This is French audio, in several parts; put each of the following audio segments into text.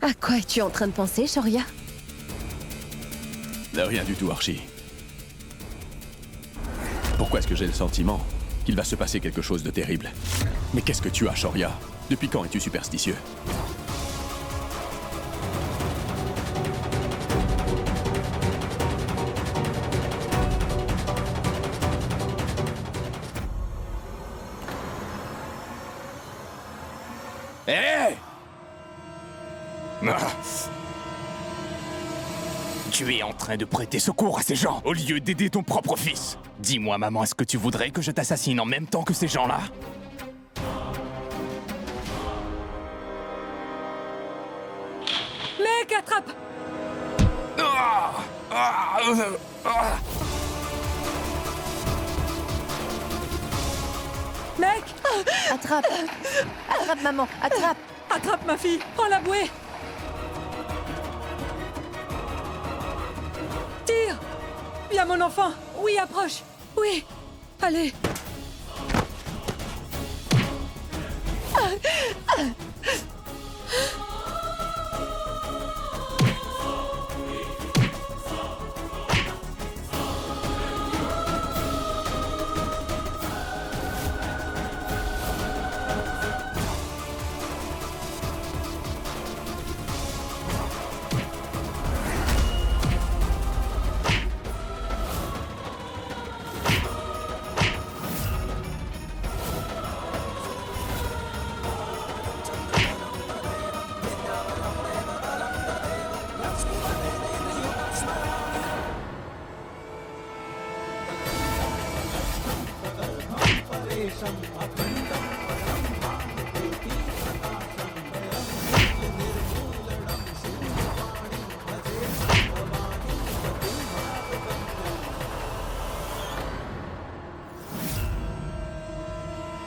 À quoi es-tu en train de penser, Shoria? Rien du tout, Archie. Pourquoi est-ce que j'ai le sentiment qu'il va se passer quelque chose de terrible? Mais qu'est-ce que tu as, Shoria? Depuis quand es-tu superstitieux? Hé! Tu es en train de prêter secours à ces gens, au lieu d'aider ton propre fils. Dis-moi, maman, est-ce que tu voudrais que je t'assassine en même temps que ces gens-là? Mec, attrape! Mec! Attrape! Attrape, maman! Attrape! Attrape ma fille! Prends la bouée! Tire! Viens, mon enfant! Oui, approche! Oui! Allez!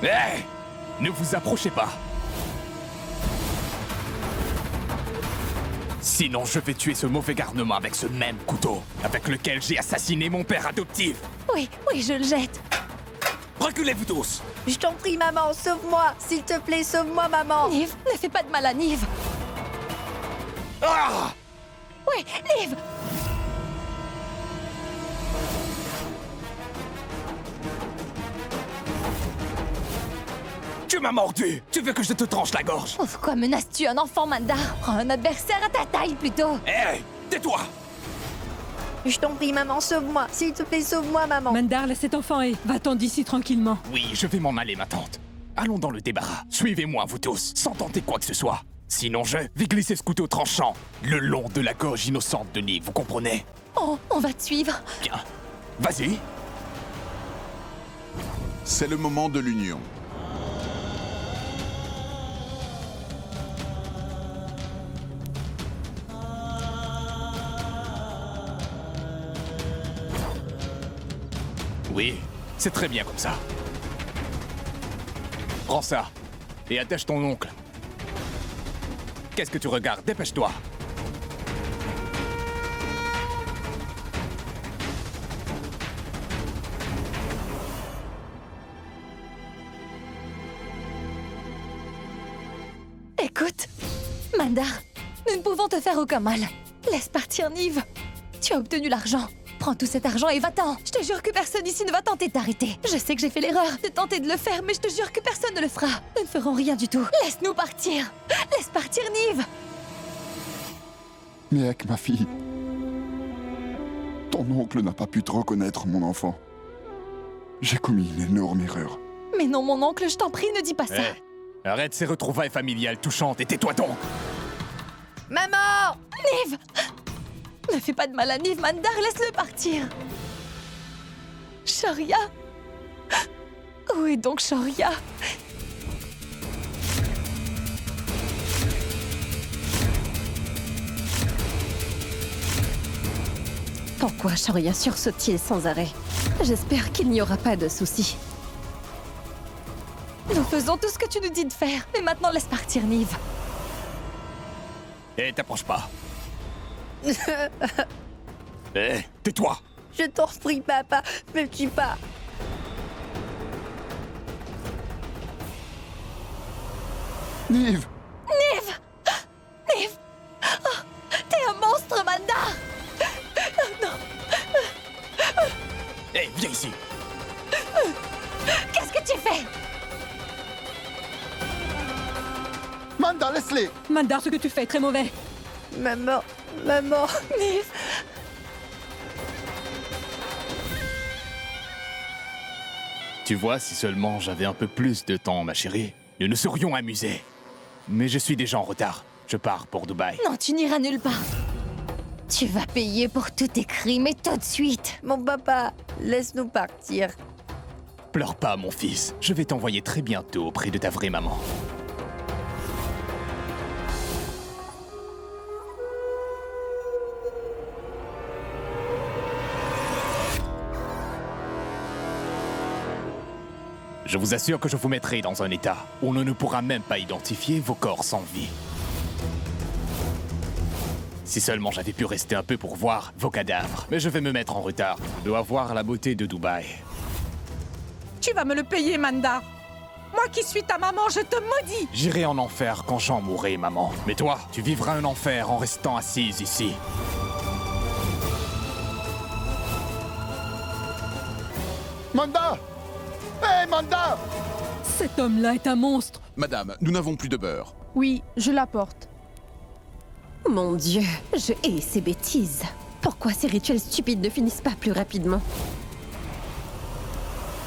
Hé! Ne vous approchez pas! Sinon, je vais tuer ce mauvais garnement avec ce même couteau, avec lequel j'ai assassiné mon père adoptif! Oui, oui, je le jette! Reculez-vous tous! Je t'en prie, maman, sauve-moi! S'il te plaît, sauve-moi, maman! Nive, ne fais pas de mal à Nive! Ah! Oui, Nive! Tu m'as mordu! Tu veux que je te tranche la gorge? Pourquoi menaces-tu un enfant, Mandar? Prends un adversaire à ta taille, plutôt! Hé! Tais-toi! Je t'en prie, maman, sauve-moi! S'il te plaît, sauve-moi, maman! Mandar, laisse cet enfant et va-t'en d'ici tranquillement. Oui, je vais m'en aller, ma tante. Allons dans le débarras. Suivez-moi, vous tous, sans tenter quoi que ce soit. Sinon, je vais glisser ce couteau tranchant le long de la gorge innocente de Nive, vous comprenez? Oh, on va te suivre! Bien. Vas-y. C'est le moment de l'union. Oui, c'est très bien comme ça. Prends ça et attache ton oncle. Qu'est-ce que tu regardes? Dépêche-toi. Écoute, Mandar, nous ne pouvons te faire aucun mal. Laisse partir Nive. Tu as obtenu l'argent. Prends tout cet argent et va-t'en. Je te jure que personne ici ne va tenter de t'arrêter. Je sais que j'ai fait l'erreur de tenter de le faire, mais je te jure que personne ne le fera. Nous ne ferons rien du tout. Laisse-nous partir. Laisse partir Nive. Miek, ma fille. Ton oncle n'a pas pu te reconnaître, mon enfant. J'ai commis une énorme erreur. Mais non, mon oncle, je t'en prie, ne dis pas ça. Hé, arrête ces retrouvailles familiales touchantes et tais-toi donc. Maman! Nive! Ne fais pas de mal à Nive, Mandar, laisse-le partir. Shoria? Où est donc Shoria? Pourquoi Shoria sursaute-t-il sans arrêt? J'espère qu'il n'y aura pas de soucis. Nous faisons tout ce que tu nous dis de faire, mais maintenant laisse partir Nive. Hé, t'approche pas. Hé, tais-toi. Je t'en prie, papa, me tue pas. Nive! Nive! Nive! Manda, laisse-les. Mandar, ce que tu fais est très mauvais. Maman, Nive. Tu vois, si seulement j'avais un peu plus de temps, ma chérie, nous nous serions amusés. Mais je suis déjà en retard. Je pars pour Dubaï. Non, tu n'iras nulle part. Tu vas payer pour tous tes crimes et tout de suite. Mon papa, laisse-nous partir. Pleure pas, mon fils. Je vais t'envoyer très bientôt auprès de ta vraie maman. Je vous assure que je vous mettrai dans un état où on ne pourra même pas identifier vos corps sans vie. Si seulement j'avais pu rester un peu pour voir vos cadavres. Mais je vais me mettre en retard. Je dois voir la beauté de Dubaï. Tu vas me le payer, Mandar. Moi qui suis ta maman, je te maudis. J'irai en enfer quand j'en mourrai, maman. Mais toi, tu vivras un enfer en restant assise ici. Manda! Hé, Manda! Cet homme-là est un monstre. Madame, nous n'avons plus de beurre. Oui, je l'apporte. Mon Dieu, je hais ces bêtises. Pourquoi ces rituels stupides ne finissent pas plus rapidement?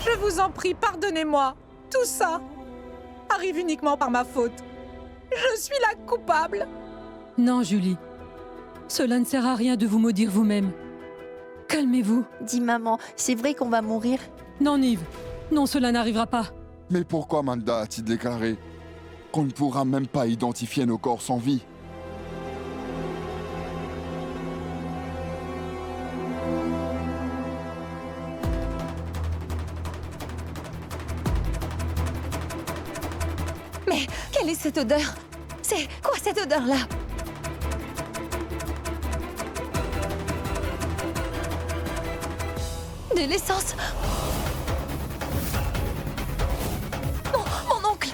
Je vous en prie, pardonnez-moi. Tout ça arrive uniquement par ma faute. Je suis la coupable. Non, Julie. Cela ne sert à rien de vous maudire vous-même. Calmez-vous. Dis maman, c'est vrai qu'on va mourir? Non, Nive. Non, cela n'arrivera pas. Mais pourquoi Manda a-t-il déclaré qu'on ne pourra même pas identifier nos corps sans vie? Mais quelle est cette odeur? C'est quoi cette odeur-là? De l'essence. Mon oncle.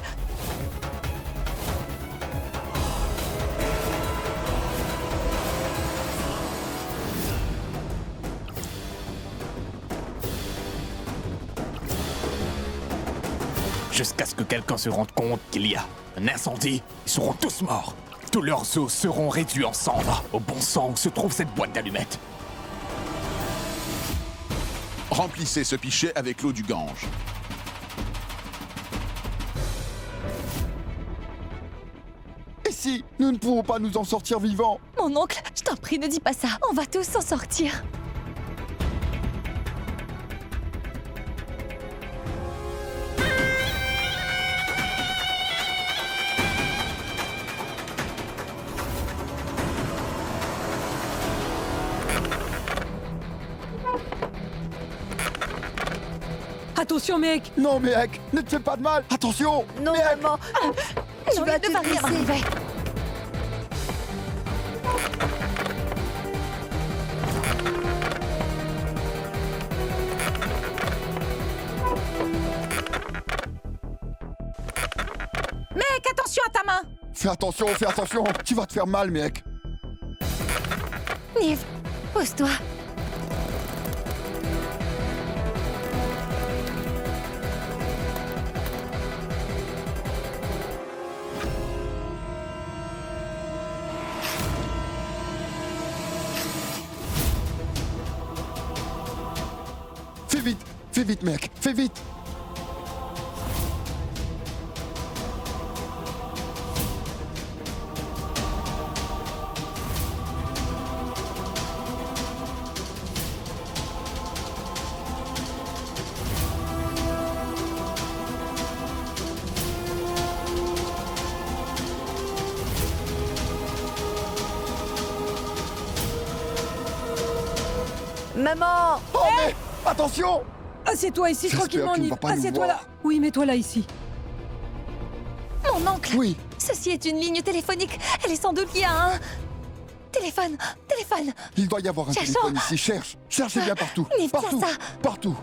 Jusqu'à ce que quelqu'un se rende compte qu'il y a un incendie, ils seront tous morts. Tous leurs os seront réduits en cendres. Au bon sang où se trouve cette boîte d'allumettes. Remplissez ce pichet avec l'eau du Gange. Et si nous ne pourrons pas nous en sortir vivants? Mon oncle, je t'en prie, ne dis pas ça. On va tous s'en sortir. Attention, mec. Non, mec, ne te fais pas de mal. Attention! Non, mec. maman. Tu Non, vas il te ne va rien blesser. m'arriver. Mec, attention à ta main. Fais attention, tu vas te faire mal, mec. Nive, pose-toi. Fais vite, mec, fais vite. Maman! Oh, mais attention! Assieds-toi ici J'espère tranquillement, qu'il ne Nive. va pas nous Assieds-toi là. voir. Oui, mets-toi là ici. Mon oncle. Oui, Ceci est une ligne téléphonique. Elle est sans doute liée à un... Téléphone. il doit y avoir un Cherchons. téléphone ici. Cherchez bien partout. Mais tiens Partout, ça. partout.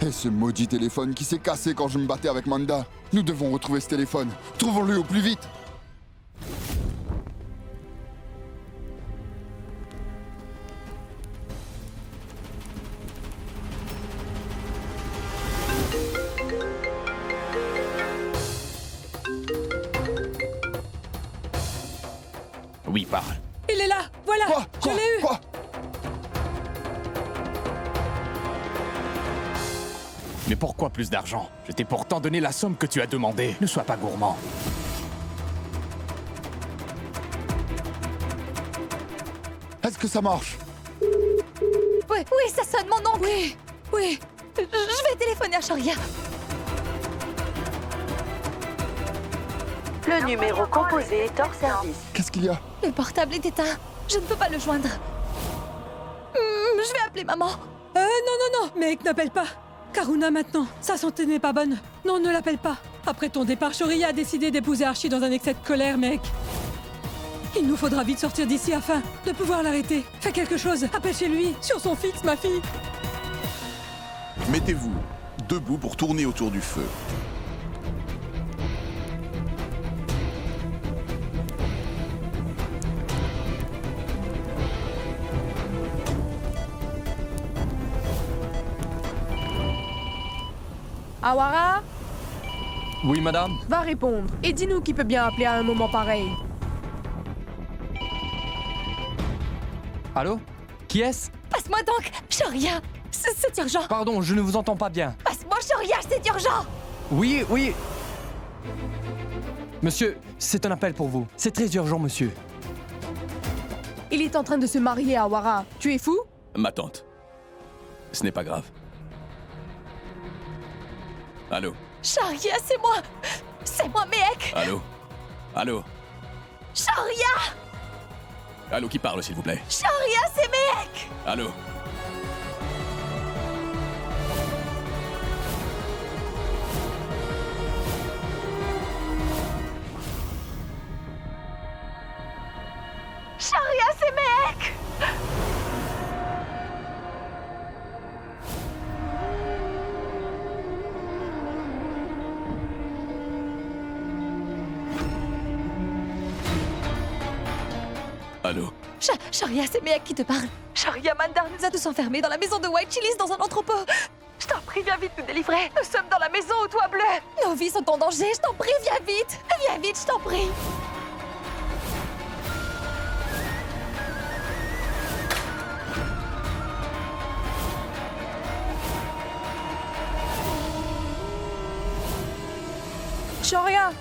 Et ce maudit téléphone qui s'est cassé quand je me battais avec Manda. Nous devons retrouver ce téléphone. Trouvons-le au plus vite. Oui, parle. Il est là. Voilà. Quoi? Je l'ai eu. Quoi? Mais pourquoi plus d'argent? Je t'ai pourtant donné la somme que tu as demandée. Ne sois pas gourmand. Est-ce que ça marche? Oui, oui, ça sonne mon oncle. Oui. Oui. Je vais téléphoner à Shoria. Le numéro composé est hors service. Qu'est-ce qu'il y a? Le portable est éteint. Je ne peux pas le joindre. Je vais appeler maman. Non. Mec, n'appelle pas. Karuna maintenant. Sa santé n'est pas bonne. Non, ne l'appelle pas. Après ton départ, Shoria a décidé d'épouser Archie dans un excès de colère, mec. Il nous faudra vite sortir d'ici afin de pouvoir l'arrêter. Fais quelque chose. Appelle chez lui. Sur son fixe, ma fille. Mettez-vous debout pour tourner autour du feu. Awara, Oui, madame. va répondre. Et dis-nous qui peut bien appeler à un moment pareil. Allô? Qui est-ce? Passe-moi donc, Shoria. C'est urgent. Pardon, je ne vous entends pas bien. Passe-moi Shoria, c'est urgent. Oui, oui. Monsieur, c'est un appel pour vous. C'est très urgent, monsieur. Il est en train de se marier, Awara. Tu es fou? Ma tante. Ce n'est pas grave. Allô? Shoria, c'est moi. C'est moi, mec. Allô? Allô? Shoria. Allô, qui parle, s'il vous plaît? Shoria, c'est mec. Allô? Shoria, c'est mec. Allô? Shoria, c'est mec qui te parle. Shoria, Mandar nous a tous enfermés dans la maison de White Chili's dans un entrepôt. Je t'en prie, viens vite nous délivrer. Nous sommes dans la maison au toit bleu. Nos vies sont en danger. Je t'en prie, viens vite. Viens vite, je t'en prie. Shoria!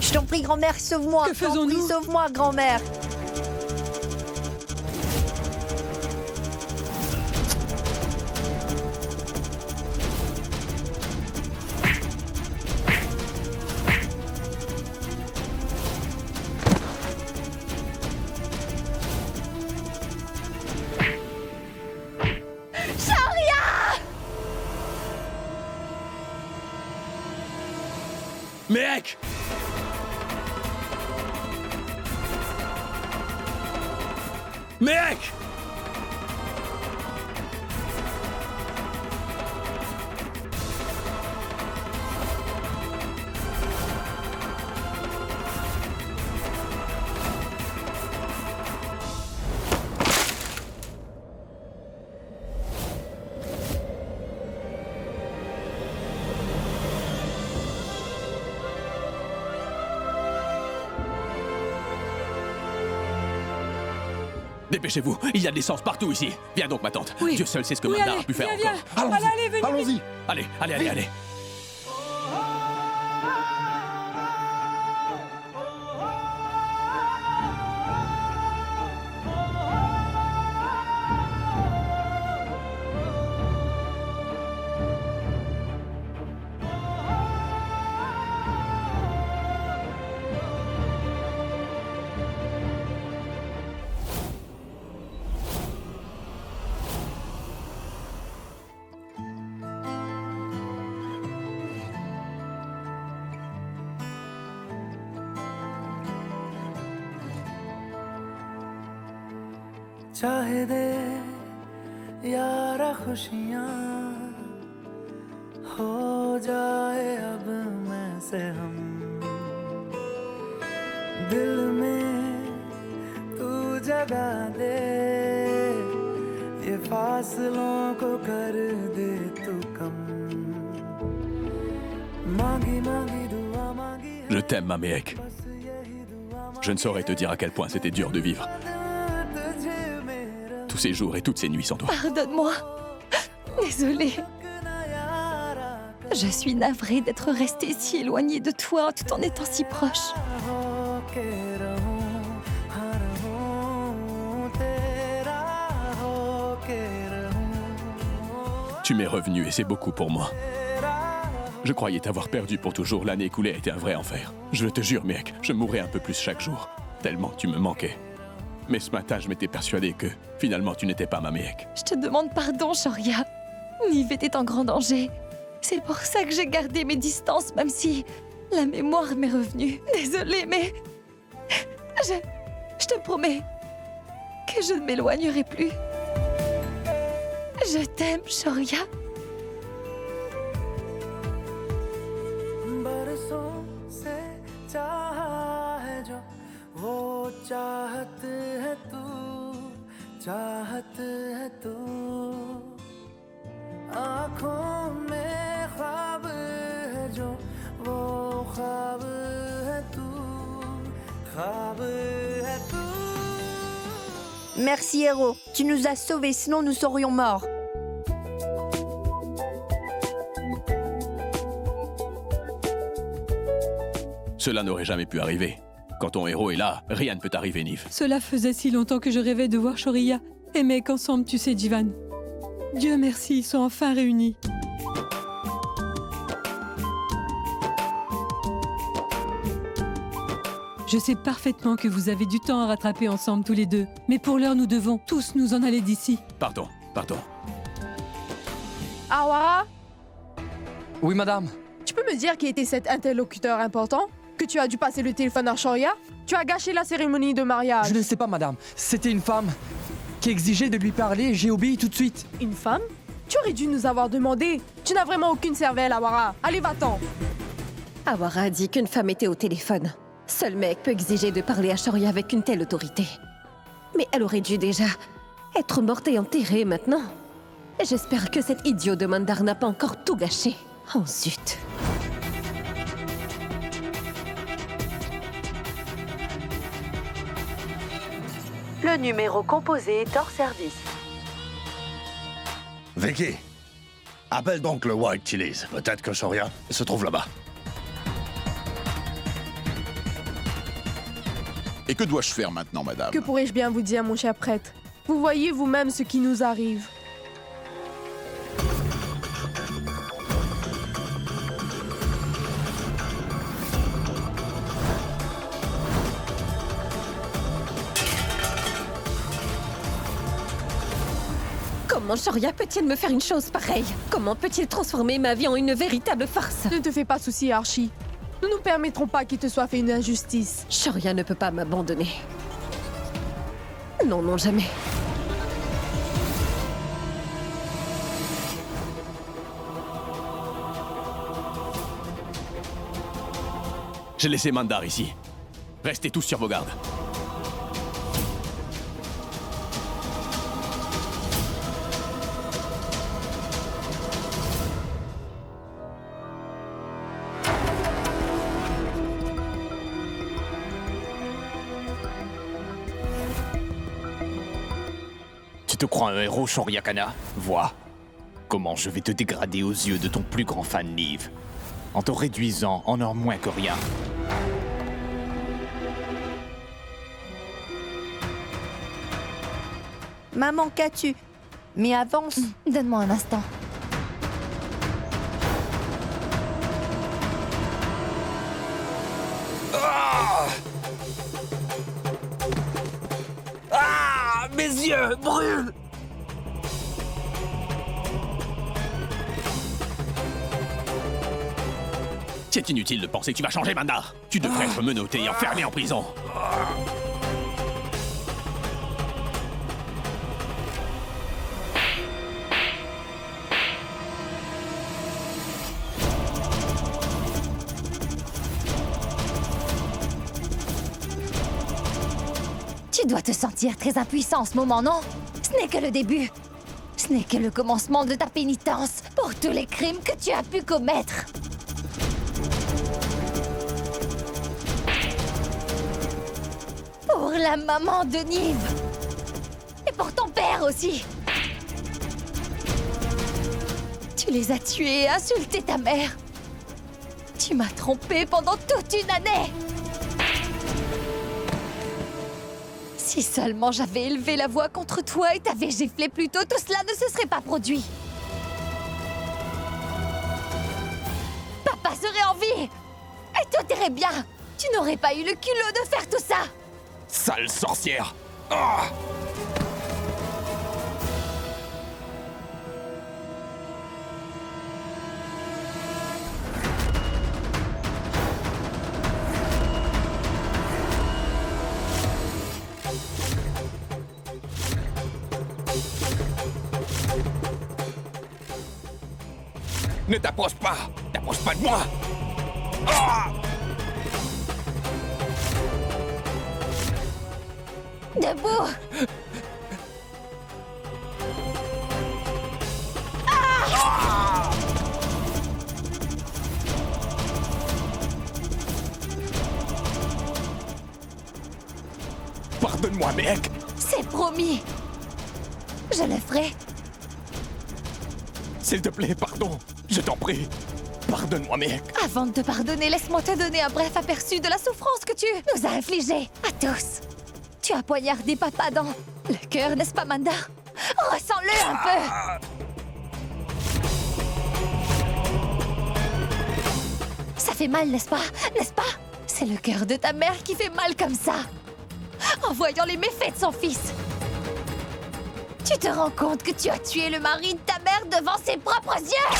Je t'en prie, grand-mère, sauve-moi. Que faisons-nous? Sauve-moi, grand-mère. Mec! Mec! Dépêchez-vous, il y a de l'essence partout ici. Viens donc, ma tante. Oui. Dieu seul sait ce que Oui, Manda allez, a pu faire viens, encore. viens. Allez, venez. Allons-y. Allez. चाहे दे यारा खुशियाँ हो जाए अब मैं से हम दिल में तू जगा दे ये फासलों को कर दे तू कम मांगी मांगी दुआ मांगी Je t'aime, ma Méhek. Je ne saurais te dire à quel point c'était dur de vivre. Tous ces jours et toutes ces nuits sans toi. Pardonne-moi. Désolée. Je suis navrée d'être restée si éloignée de toi tout en étant si proche. Tu m'es revenu et c'est beaucoup pour moi. Je croyais t'avoir perdu pour toujours. L'année écoulée a été un vrai enfer. Je te jure, mec, je mourrais un peu plus chaque jour. Tellement tu me manquais. Mais ce matin, je m'étais persuadé que, finalement, tu n'étais pas ma mec. Je te demande pardon, Shoria. Niv était en grand danger. C'est pour ça que j'ai gardé mes distances, même si la mémoire m'est revenue. Désolée, mais... Je te promets que je ne m'éloignerai plus. Je t'aime, Shoria. चाहत है तू आँखों में ख्वाब है जो वो ख्वाब है तू ख्वाब है तू Merci, héros. Tu nous as sauvés, sinon nous serions morts. Cela n'aurait jamais pu arriver. Quand ton héros est là, rien ne peut arriver, Niv. Cela faisait si longtemps que je rêvais de voir Shoria et Meg ensemble, tu sais, Jivan. Dieu merci, ils sont enfin réunis. Je sais parfaitement que vous avez du temps à rattraper ensemble tous les deux. Mais pour l'heure, nous devons tous nous en aller d'ici. Pardon. Awara, Oui, madame. tu peux me dire qui était cet interlocuteur important? Que tu as dû passer le téléphone à Shoria? Tu as gâché la cérémonie de mariage. Je ne sais pas, madame. C'était une femme qui exigeait de lui parler et j'ai obéi tout de suite. Une femme? Tu aurais dû nous avoir demandé. Tu n'as vraiment aucune cervelle, Awara. Allez, va-t'en. Awara a dit qu'une femme était au téléphone. Seul Meg peut exiger de parler à Shoria avec une telle autorité. Mais elle aurait dû déjà être morte et enterrée maintenant. J'espère que cet idiot de Mandar n'a pas encore tout gâché. Oh zut. Le numéro composé est hors service. Vicky, appelle donc le White Chili's. Peut-être que Shoria se trouve là-bas. Et que dois-je faire maintenant, madame? Que pourrais-je bien vous dire, mon cher prêtre? Vous voyez vous-même ce qui nous arrive. Comment Shoria peut-il me faire une chose pareille? Comment peut-il transformer ma vie en une véritable farce? Ne te fais pas souci, Archie. Nous ne permettrons pas qu'il te soit fait une injustice. Shoria ne peut pas m'abandonner. Non, non, jamais. J'ai laissé Mandar ici. Restez tous sur vos gardes. Tu te crois un héros, Shoryakana? Vois comment je vais te dégrader aux yeux de ton plus grand fan, Nive, en te réduisant en or moins que rien. Maman, qu'as-tu? Mais avance. Donne-moi un instant. Ah, mes yeux brûlent! C'est inutile de penser que tu vas changer, Manda. Tu devrais être menotté et enfermé en prison. Tu dois te sentir très impuissant en ce moment, non? Ce n'est que le début. Ce n'est que le commencement de ta pénitence pour tous les crimes que tu as pu commettre. Pour la maman de Nive. Et pour ton père aussi. Tu les as tués et insulté ta mère. Tu m'as trompé pendant toute une année. Si seulement j'avais élevé la voix contre toi et t'avais giflé plus tôt, tout cela ne se serait pas produit. Papa serait en vie. Et tout irait bien. Tu n'aurais pas eu le culot de faire tout ça. Sale sorcière! Ah! Ne t'approche pas! T'approche pas de moi! Ah! Debout! Pardonne-moi, mec! C'est promis. Je le ferai. S'il te plaît, pardon! Je t'en prie! Pardonne-moi, mec! Avant de te pardonner, laisse-moi te donner un bref aperçu de la souffrance que tu nous as infligée à tous. Tu as poignardé papa dans le cœur, n'est-ce pas, Manda? Ressens-le un peu. Ça fait mal, n'est-ce pas? N'est-ce pas? C'est le cœur de ta mère qui fait mal comme ça. En voyant les méfaits de son fils. Tu te rends compte que tu as tué le mari de ta mère devant ses propres yeux?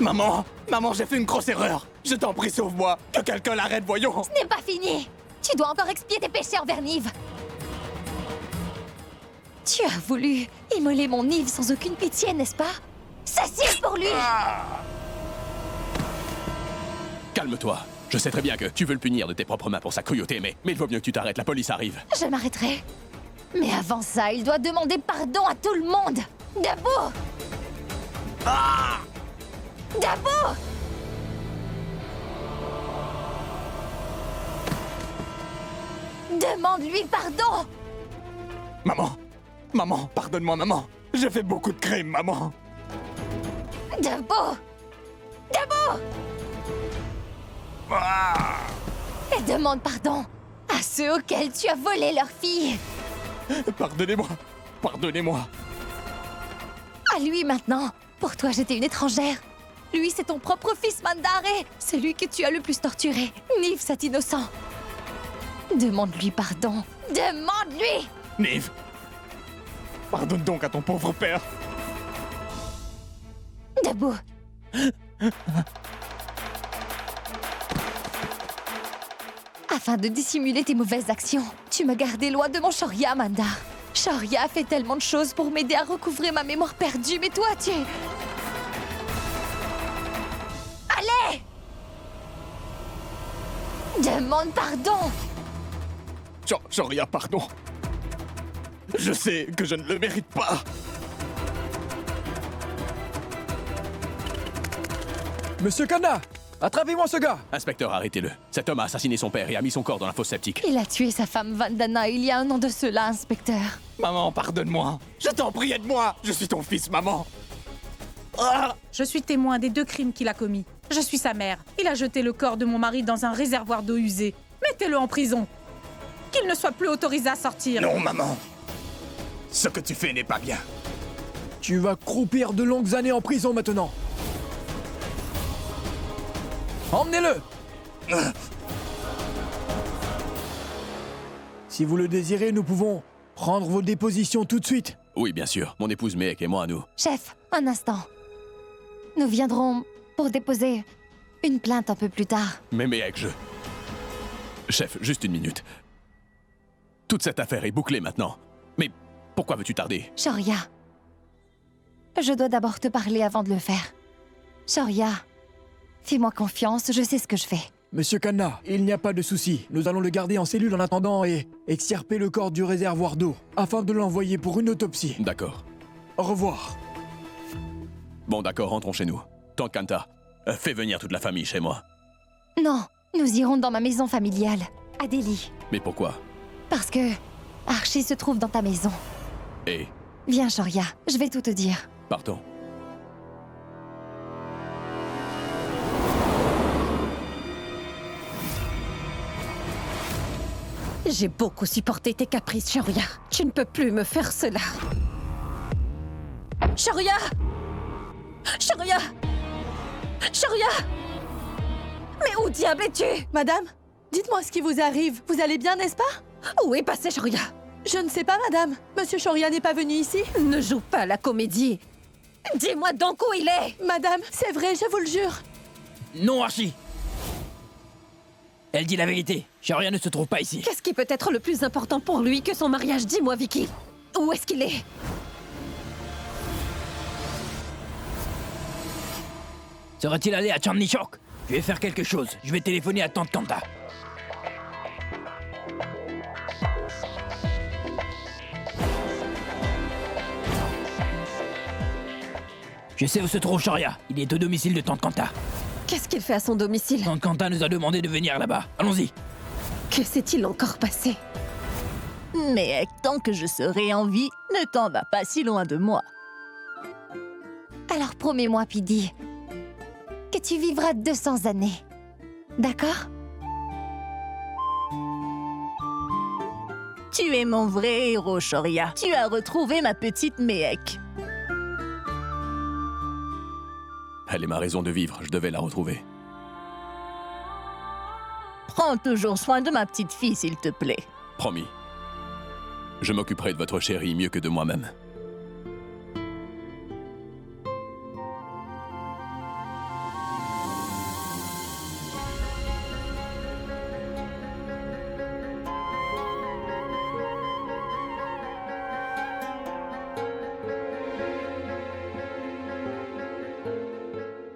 Maman! Maman, j'ai fait une grosse erreur! Je t'en prie, sauve-moi! Que quelqu'un l'arrête, voyons! Ce n'est pas fini! Tu dois encore expier tes péchés envers Nive. Tu as voulu immoler mon Nive sans aucune pitié, n'est-ce pas? Ceci pour lui! Calme-toi. Je sais très bien que tu veux le punir de tes propres mains pour sa cruauté, mais il vaut mieux que tu t'arrêtes, la police arrive. Je m'arrêterai. Mais avant ça, il doit demander pardon à tout le monde! Debout! Debout! Demande-lui pardon! Maman! Maman, pardonne-moi, maman! J'ai fait beaucoup de crimes, maman! Debout! Debout! Et demande pardon à ceux auxquels tu as volé leur fille! Pardonnez-moi! Pardonnez-moi! À lui maintenant! Pour toi, j'étais une étrangère! Lui, c'est ton propre fils, Mandare! Celui que tu as le plus torturé! Nive, cet innocent! Demande-lui pardon! Demande-lui! Nive! Pardonne donc à ton pauvre père! Debout! Afin de dissimuler tes mauvaises actions, tu m'as gardé loin de mon Shorya, Mandar. Shorya a fait tellement de choses pour m'aider à recouvrer ma mémoire perdue, mais toi, tu... Allez! Demande pardon! Shoria, pardon. Je sais que je ne le mérite pas. Monsieur Kana, Attrapez-moi ce gars! Inspecteur, arrêtez-le. Cet homme a assassiné son père et a mis son corps dans la fosse septique. Il a tué sa femme Vandana il y a 1 an de cela, inspecteur. Maman, pardonne-moi. Je t'en prie, aide-moi. Je suis ton fils, maman. Ah! Je suis témoin des 2 crimes qu'il a commis. Je suis sa mère. Il a jeté le corps de mon mari dans un réservoir d'eau usée. Mettez-le en prison. Qu'il ne soit plus autorisé à sortir. Non, maman. Ce que tu fais n'est pas bien. Tu vas croupir de longues années en prison maintenant. Emmenez-le! Si vous le désirez, nous pouvons prendre vos dépositions tout de suite. Oui, bien sûr. Mon épouse Mehek et moi, nous. Chef, un instant. Nous viendrons pour déposer une plainte un peu plus tard. Mais Mehek, Chef, juste une minute. Toute cette affaire est bouclée maintenant. Mais pourquoi veux-tu tarder? Shaurya, je dois d'abord te parler avant de le faire. Shaurya, fais-moi confiance, je sais ce que je fais. Monsieur Khanna, il n'y a pas de souci. Nous allons le garder en cellule en attendant et extirper le corps du réservoir d'eau afin de l'envoyer pour une autopsie. D'accord. Au revoir. Bon, d'accord, rentrons chez nous. Tante Kanta, fais venir toute la famille chez moi. Non, nous irons dans ma maison familiale, à Delhi. Mais pourquoi? Parce que Archie se trouve dans ta maison. Et Viens, Shaurya, je vais tout te dire. partons. J'ai beaucoup supporté tes caprices, Shaurya. Tu ne peux plus me faire cela. Shaurya! Shaurya! Shaurya! Mais où diable es-tu? Madame, dites-moi ce qui vous arrive. Vous allez bien, n'est-ce pas? Où est passé Shaurya? Je ne sais pas, madame. Monsieur Shaurya n'est pas venu ici. Ne joue pas la comédie. Dis-moi donc où il est. Madame, c'est vrai, je vous le jure. Non, Archie. Elle dit la vérité. Shaurya ne se trouve pas ici. Qu'est-ce qui peut être le plus important pour lui que son mariage? Dis-moi, Vicky. Où est-ce qu'il est? Serait-il allé à Chandni Chowk? Je vais faire quelque chose. Je vais téléphoner à Tante Kanta. Je sais où se trouve Shaurya. Il est au domicile de Tante Kanta. Qu'est-ce qu'il fait à son domicile? Tante Kanta nous a demandé de venir là-bas. Allons-y. Que s'est-il encore passé? Mais tant que je serai en vie, ne t'en va pas si loin de moi. Alors promets-moi, Pidi, que tu vivras 200 années. D'accord? Tu es mon vrai héros, Shaurya. Tu as retrouvé ma petite Mehek. Elle est ma raison de vivre, je devais la retrouver. Prends toujours soin de ma petite fille, s'il te plaît. Promis. Je m'occuperai de votre chérie mieux que de moi-même.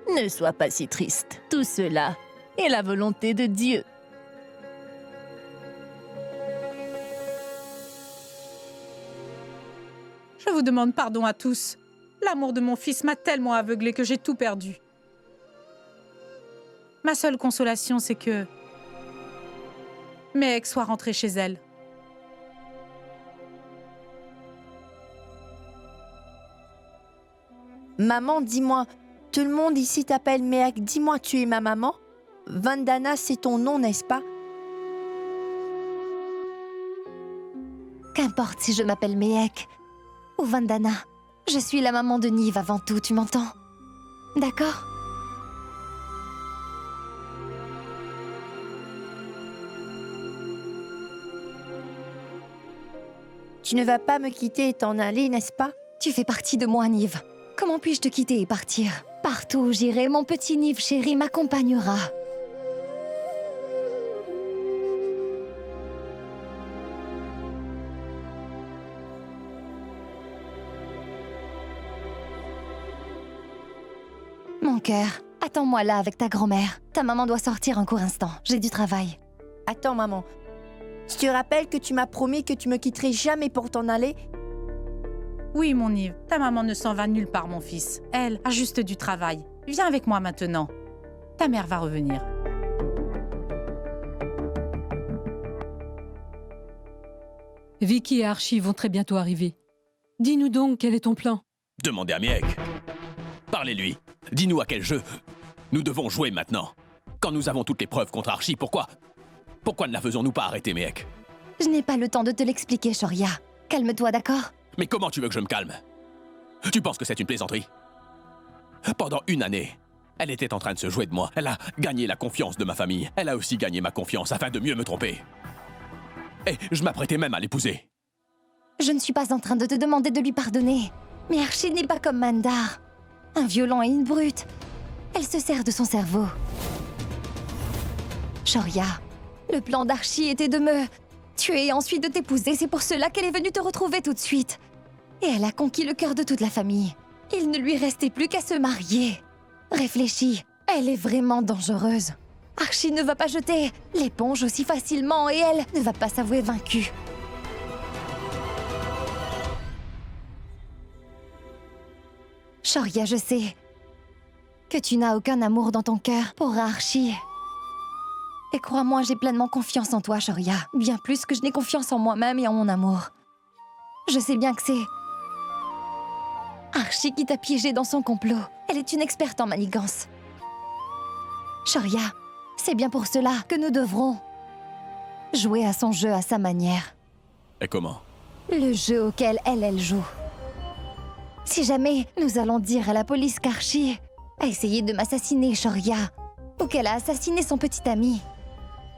Ne sois pas si triste. Tout cela est la volonté de Dieu. Je vous demande pardon à tous. L'amour de mon fils m'a tellement aveuglé que j'ai tout perdu. Ma seule consolation, c'est que Mehek soit rentrée chez elle. Maman, dis-moi, tout le monde ici t'appelle Mehek. Dis-moi, tu es ma maman? Vandana, c'est ton nom, n'est-ce pas? Qu'importe si je m'appelle Mehek ou Vandana, je suis la maman de Niv avant tout, tu m'entends? D'accord? Tu ne vas pas me quitter et t'en aller, n'est-ce pas? Tu fais partie de moi, Niv. Comment puis-je te quitter et partir? Partout où j'irai, mon petit Niv chéri m'accompagnera. Mon cœur, attends-moi là avec ta grand-mère. Ta maman doit sortir un court instant. J'ai du travail. Attends, maman. Tu te rappelles que tu m'as promis que tu me quitterais jamais pour t'en aller? Oui, mon Niv, ta maman ne s'en va nulle part, mon fils. Elle a juste du travail. Viens avec moi maintenant. Ta Ta mère va revenir. Vicky et Archie vont très bientôt arriver. Dis-nous donc, quel est ton plan? Demandez à Miek. Parlez-lui. Dis-nous à quel jeu nous devons jouer maintenant. Quand nous avons toutes les preuves contre Archie, pourquoi ne la faisons-nous pas arrêter, Miek? Je n'ai pas le temps de te l'expliquer, Shoria. Calme-toi, d'accord? Mais comment tu veux que je me calme? Tu penses que c'est une plaisanterie? Pendant une année, elle était en train de se jouer de moi. Elle a gagné la confiance de ma famille. Elle a aussi gagné ma confiance afin de mieux me tromper. Et je m'apprêtais même à l'épouser. Je ne suis pas en train de te demander de lui pardonner. Mais Archie n'est pas comme Mandar. Un violent et une brute. Elle se sert de son cerveau. Shoria, le plan d'Archie était de me tuer et ensuite de t'épouser. C'est pour cela qu'elle est venue te retrouver tout de suite. Et elle a conquis le cœur de toute la famille. Il ne lui restait plus qu'à se marier. Réfléchis, elle est vraiment dangereuse. Archie ne va pas jeter l'éponge aussi facilement et elle ne va pas s'avouer vaincue. Shoria, je sais que tu n'as aucun amour dans ton cœur pour Archie. Et crois-moi, j'ai pleinement confiance en toi, Shoria. Bien plus que je n'ai confiance en moi-même et en mon amour. Je sais bien que c'est Archie qui t'a piégé dans son complot. Elle est une experte en manigance. Shoria, c'est bien pour cela que nous devrons jouer à son jeu à sa manière. Et comment? Le jeu auquel elle joue. Si jamais nous allons dire à la police qu'Archie a essayé de m'assassiner, Shoria, ou qu'elle a assassiné son petit ami,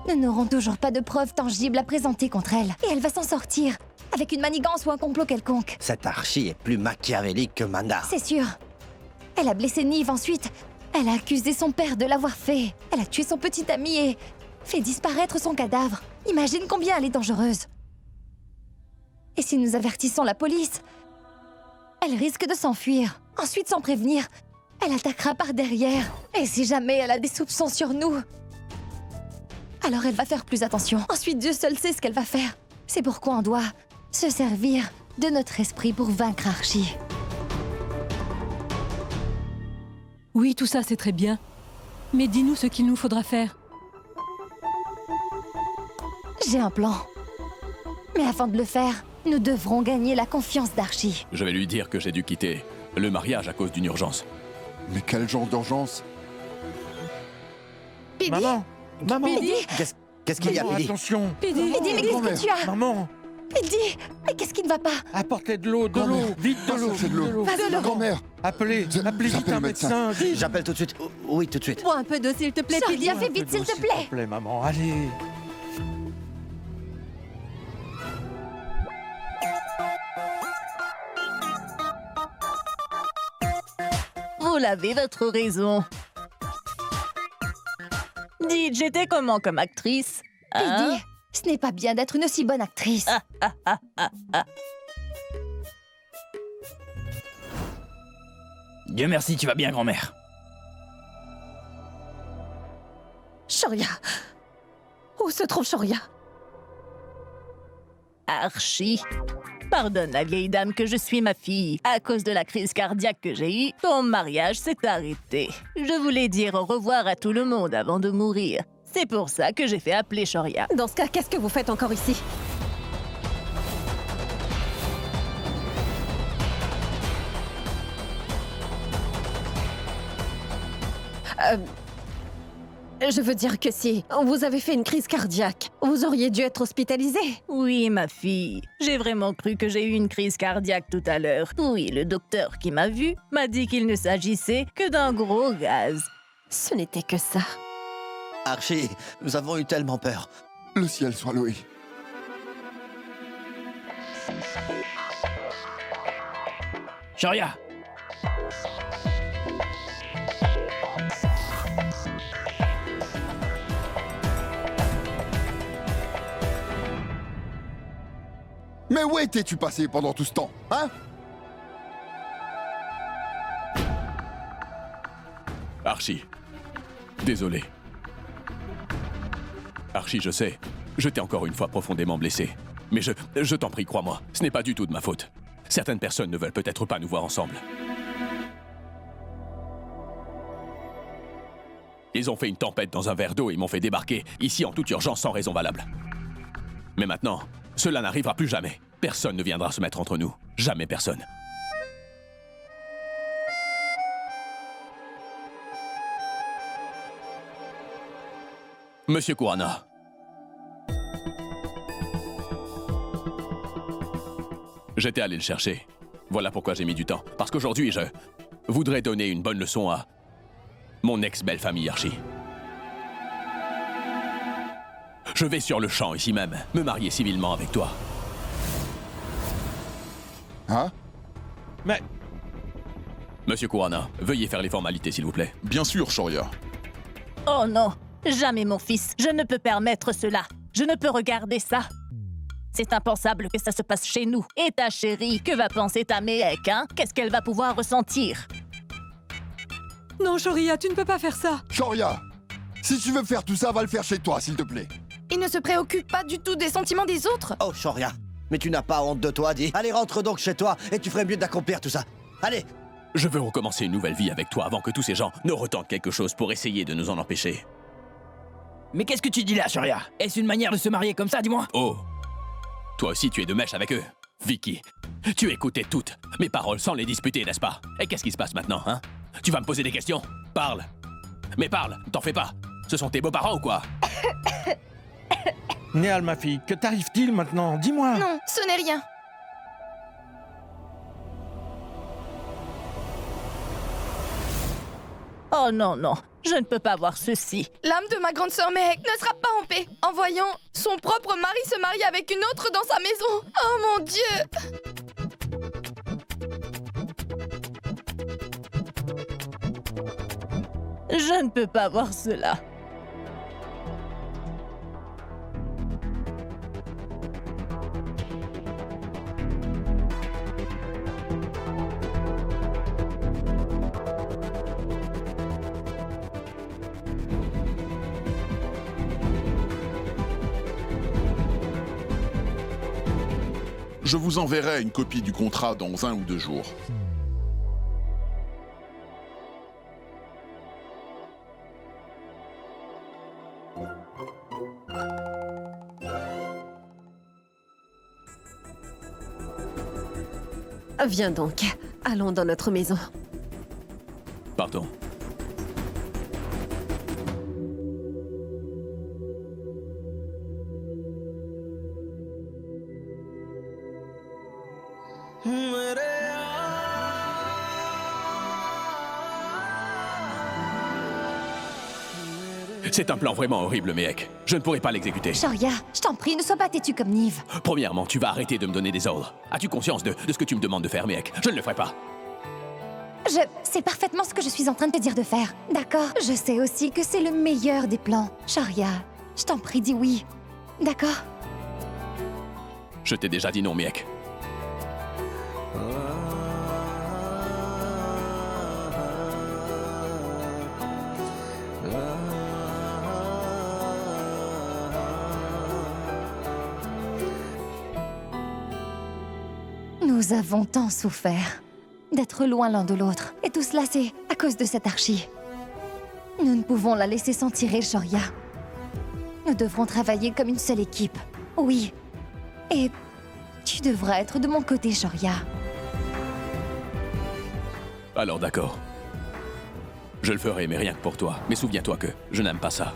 nous n'aurons toujours pas de preuves tangibles à présenter contre elle. Et elle va s'en sortir, avec une manigance ou un complot quelconque. Cette Archie est plus machiavélique que Mandar. C'est sûr. Elle a blessé Nive ensuite. Elle a accusé son père de l'avoir fait. Elle a tué son petit ami et fait disparaître son cadavre. Imagine combien elle est dangereuse. Et si nous avertissons la police, elle risque de s'enfuir. Ensuite, sans prévenir, elle attaquera par derrière. Et si jamais elle a des soupçons sur nous, alors elle va faire plus attention. Ensuite, Dieu seul sait ce qu'elle va faire. C'est pourquoi on doit se servir de notre esprit pour vaincre Archie. Oui, tout ça, c'est très bien. Mais dis-nous ce qu'il nous faudra faire. J'ai un plan. Mais avant de le faire, nous devrons gagner la confiance d'Archie. Je vais lui dire que j'ai dû quitter le mariage à cause d'une urgence. Mais quel genre d'urgence? Pidi! Maman! Maman! Pidi! Qu'est-ce qu'il y a, Pidi? Attention! Pidi, mais qu'est-ce que tu as? Maman! Pidi! Mais qu'est-ce qui ne va pas? Apportez de l'eau, vite de l'eau! C'est de l'eau. Pas de l'eau. Grand-mère! Appelez vite un médecin! vite. J'appelle tout de suite. Oui, tout de suite. Bois un peu d'eau, s'il te plaît, Pidi. Shoria, fais vite, s'il te plaît! S'il te plaît, maman, allez! Vous l'avez, votre raison. Dites, j'étais comment comme actrice? Pidi, ce n'est pas bien d'être une aussi bonne actrice. Dieu merci, tu vas bien, grand-mère. Shoria! Où se trouve Shoria? Archie. Pardonne la vieille dame que je suis ma fille. À cause de la crise cardiaque que j'ai eue, ton mariage s'est arrêté. Je voulais dire au revoir à tout le monde avant de mourir. C'est pour ça que j'ai fait appeler Shoria. Dans ce cas, qu'est-ce que vous faites encore ici? Je veux dire que si vous avez fait une crise cardiaque, vous auriez dû être hospitalisé. Oui, ma fille. J'ai vraiment cru que j'ai eu une crise cardiaque tout à l'heure. Oui, le docteur qui m'a vu m'a dit qu'il ne s'agissait que d'un gros gaz. Ce n'était que ça. Archie, nous avons eu tellement peur. Le ciel soit loué. Shoria! Mais où étais-tu passé pendant tout ce temps, hein? Archie, désolé. Archie, je sais, je t'ai encore une fois profondément blessé. Mais je t'en prie, crois-moi, ce n'est pas du tout de ma faute. Certaines personnes ne veulent peut-être pas nous voir ensemble. Ils ont fait une tempête dans un verre d'eau et ils m'ont fait débarquer ici en toute urgence sans raison valable. Mais maintenant, cela n'arrivera plus jamais. Personne ne viendra se mettre entre nous. Jamais personne. Monsieur Kurana. J'étais allé le chercher. Voilà pourquoi j'ai mis du temps. Parce qu'aujourd'hui, je voudrais donner une bonne leçon à mon ex-belle famille Archie. Je vais sur le champ, ici même, me marier civilement avec toi. Hein? Mais... Monsieur Kurana, veuillez faire les formalités, s'il vous plaît. Bien sûr, Shoria. Oh non, jamais mon fils. Je ne peux permettre cela. Je ne peux regarder ça. C'est impensable que ça se passe chez nous. Et ta chérie, que va penser ta Méhek, hein? Qu'est-ce qu'elle va pouvoir ressentir? Non, Shoria, tu ne peux pas faire ça. Shoria, si tu veux faire tout ça, va le faire chez toi, s'il te plaît. Il ne se préoccupe pas du tout des sentiments des autres. Oh, Shoria, mais tu n'as pas honte de toi, dis. Allez, rentre donc chez toi et tu ferais mieux d'accomplir tout ça. Allez. Je veux recommencer une nouvelle vie avec toi avant que tous ces gens ne retentent quelque chose pour essayer de nous en empêcher. Mais qu'est-ce que tu dis là, Shoria? Est-ce une manière de se marier comme ça, dis-moi? Oh! Toi aussi, tu es de mèche avec eux. Vicky, tu écoutais toutes mes paroles sans les disputer, n'est-ce pas? Et qu'est-ce qui se passe maintenant, hein? Tu vas me poser des questions? Parle! Mais parle, t'en fais pas! Ce sont tes beaux-parents ou quoi? Néal, ma fille, que t'arrive-t-il maintenant? Dis-moi. Non, ce n'est rien. Oh non, non, je ne peux pas voir ceci. L'âme de ma grande sœur Méhek ne sera pas en paix en voyant son propre mari se marier avec une autre dans sa maison. Oh mon Dieu! Je ne peux pas voir cela. Je vous enverrai une copie du contrat dans 1 ou 2 jours. Viens donc, allons dans notre maison. Partons. C'est un plan vraiment horrible, Méhek. Je ne pourrai pas l'exécuter. Shoria, je t'en prie, ne sois pas têtu comme Nive. Premièrement, tu vas arrêter de me donner des ordres. As-tu conscience de ce que tu me demandes de faire, Méhek? Je ne le ferai pas. Je sais parfaitement ce que je suis en train de te dire de faire. D'accord? Je sais aussi que c'est le meilleur des plans. Shoria, je t'en prie, dis oui. D'accord? Je t'ai déjà dit non, Méhek. Nous avons tant souffert d'être loin l'un de l'autre. Et tout cela, c'est à cause de cette Archie. Nous ne pouvons la laisser s'en tirer, Shoria. Nous devrons travailler comme une seule équipe. Oui. Et tu devras être de mon côté, Shoria. Alors d'accord. Je le ferai, mais rien que pour toi. Mais souviens-toi que je n'aime pas ça.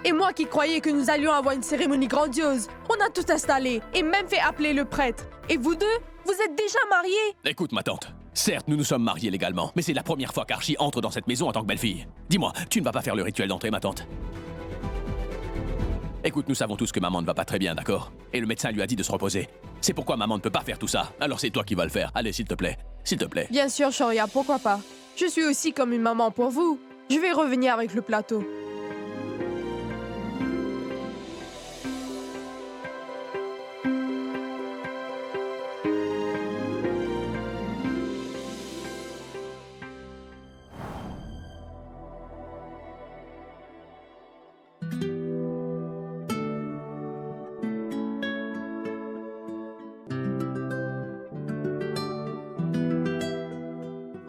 Et moi qui croyais que nous allions avoir une cérémonie grandiose, on a tout installé et même fait appeler le prêtre. Et vous deux, vous êtes déjà mariés? Écoute, ma tante. Certes, nous nous sommes mariés légalement, mais c'est la première fois qu'Archie entre dans cette maison en tant que belle-fille. Dis-moi, tu ne vas pas faire le rituel d'entrée, ma tante? Écoute, nous savons tous que maman ne va pas très bien, d'accord? Et le médecin lui a dit de se reposer. C'est pourquoi maman ne peut pas faire tout ça. Alors c'est toi qui vas le faire. Allez, s'il te plaît. S'il te plaît. Bien sûr, Shoria, pourquoi pas? Je suis aussi comme une maman pour vous. Je vais revenir avec le plateau.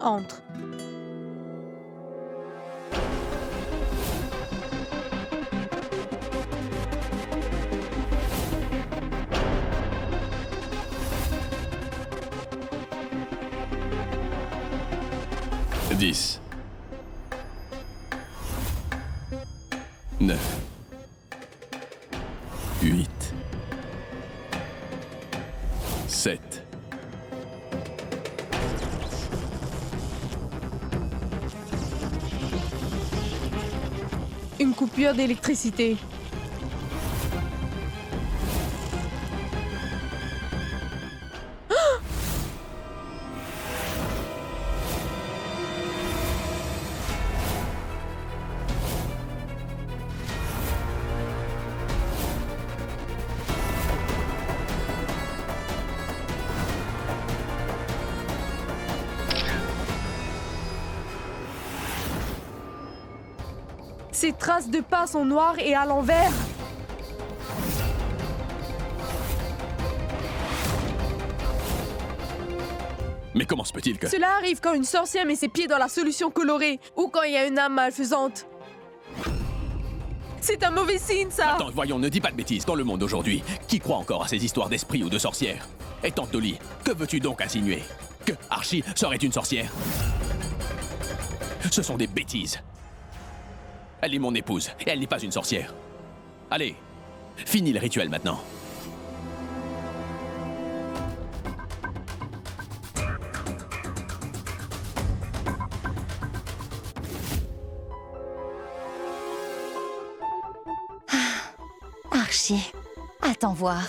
Entre. Dix. 9. 8. 7. Une coupure d'électricité. Ces traces de pas sont noires et à l'envers. Mais comment se peut-il que... Cela arrive quand une sorcière met ses pieds dans la solution colorée ou quand il y a une âme malfaisante. C'est un mauvais signe, ça. Attends, voyons, ne dis pas de bêtises. Dans le monde d'aujourd'hui, qui croit encore à ces histoires d'esprits ou de sorcières? Et tante Dolly, que veux-tu donc insinuer? Que Archie serait une sorcière? Ce sont des bêtises. Elle est mon épouse, et elle n'est pas une sorcière. Allez, finis le rituel maintenant. Archie, attends voir.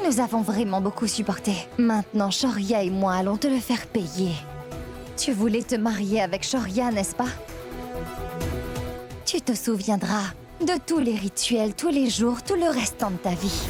Nous avons vraiment beaucoup supporté. Maintenant, Shoria et moi allons te le faire payer. Tu voulais te marier avec Shoria, n'est-ce pas? Tu te souviendras de tous les rituels, tous les jours, tout le restant de ta vie.